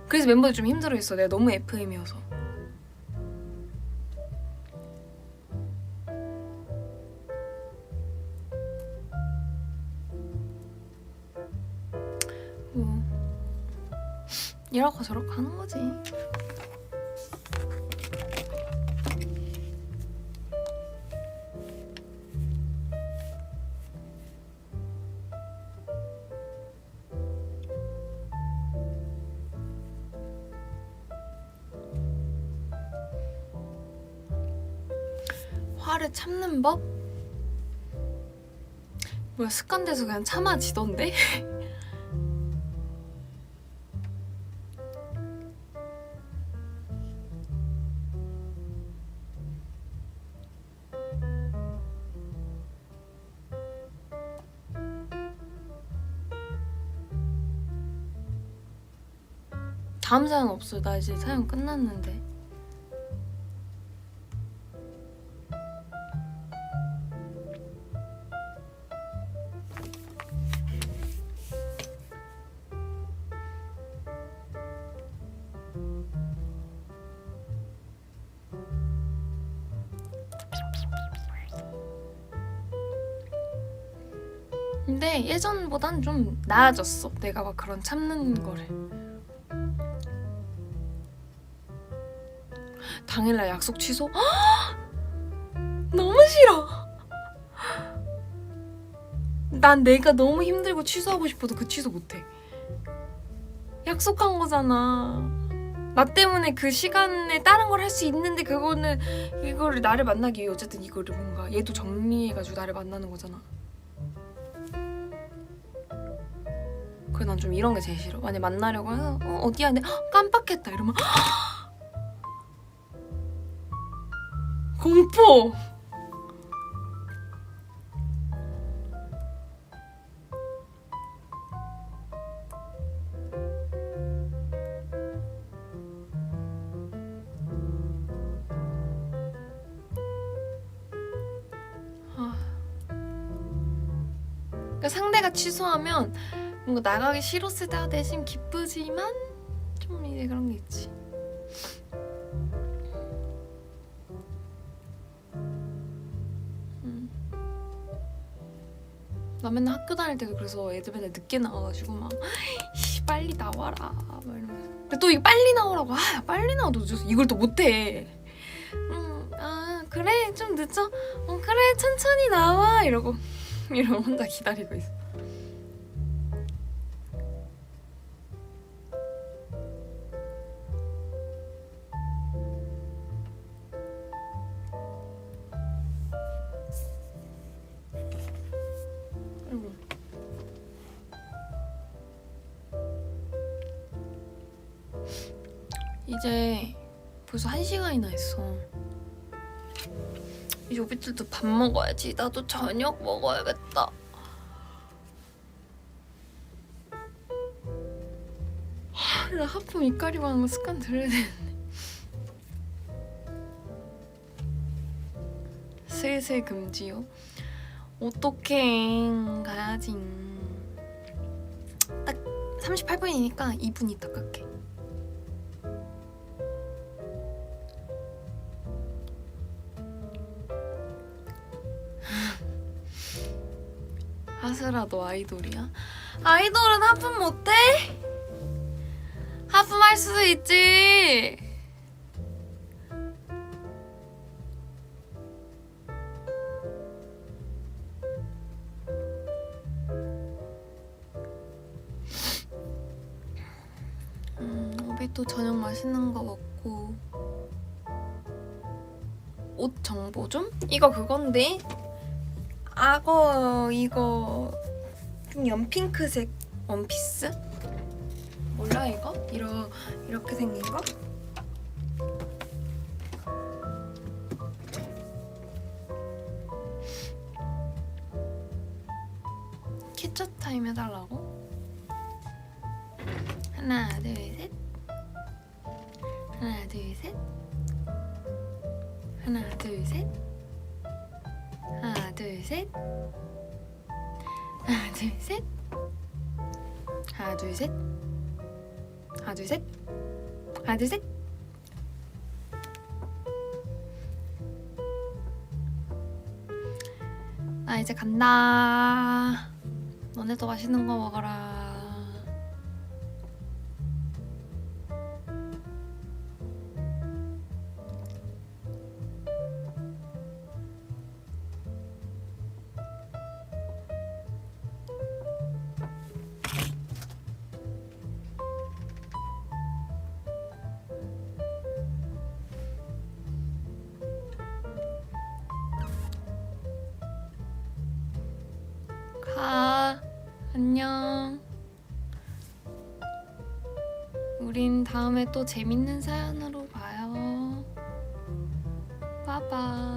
그래서 멤버들 좀 힘들어했어. 내가 너무 FM이어서. 뭐 이러고 저러고 하는 거지. 화를 참는 법? 뭐야 습관돼서 그냥 참아지던데? 다음 사연 없어. 나 이제 사연 끝났는데. 근데 예전보단 좀 나아졌어. 내가 막 그런 참는 거를. 당일날 약속 취소? 너무 싫어. 난 내가 너무 힘들고 취소하고 싶어도 그 취소 못해. 약속한 거잖아. 나 때문에 그 시간에 다른 걸 할 수 있는데 그거는 이거를 나를 만나기 위해 어쨌든 이거를 뭔가 얘도 정리해가지고 나를 만나는 거잖아. 그래 난 좀 이런 게 제일 싫어. 만약 만나려고 해서 어디야? 근데 깜빡했다 이러면 공포. 그러니까 상대가 취소하면 뭔가 나가기 싫었을 때가 내심 기쁘지만 좀 이제 그런 게 있지. 나 맨날 학교 다닐 때도 그래서 애들 맨날 늦게 나와가지고 막 빨리 나와라 막 이러면서. 근데 또 이거 빨리 나오라고 빨리 나와도 늦어서 이걸 또 못해. 그래 좀 늦어. 그래 천천히 나와 이러고 혼자 기다리고 있어. 아이고. 이제 벌써 1시간이나 했어. 이제 오빛들도 밥 먹어야지. 나도 저녁 먹어야겠다. 나 하품 이까리고 하는 거 습관 들여야 되는데. 슬슬 금지요? 어떡해. 가야지. 딱 38분이니까 2분 있다 갈게. 하슬아 너 아이돌이야? 아이돌은 하품 못해? 하품할 수도 있지. 우리 또 저녁 맛있는 거 먹고. 옷 정보 좀? 이거 그건데? 악어 이거 좀 연핑크색 원피스? 몰라 이거? 이렇게 생긴 거? 캡처 타임 해달라고? 하나 둘 셋 하나 둘 셋 하나 둘 셋 하나 둘 셋 하나 둘 셋 하나 둘 셋 하나 둘 셋 하나 둘 셋 나 이제 간다. 너네도 맛있는 거 먹어라. 가. 안녕. 우린 다음에 또 재밌는 사연으로 봐요. 빠빠.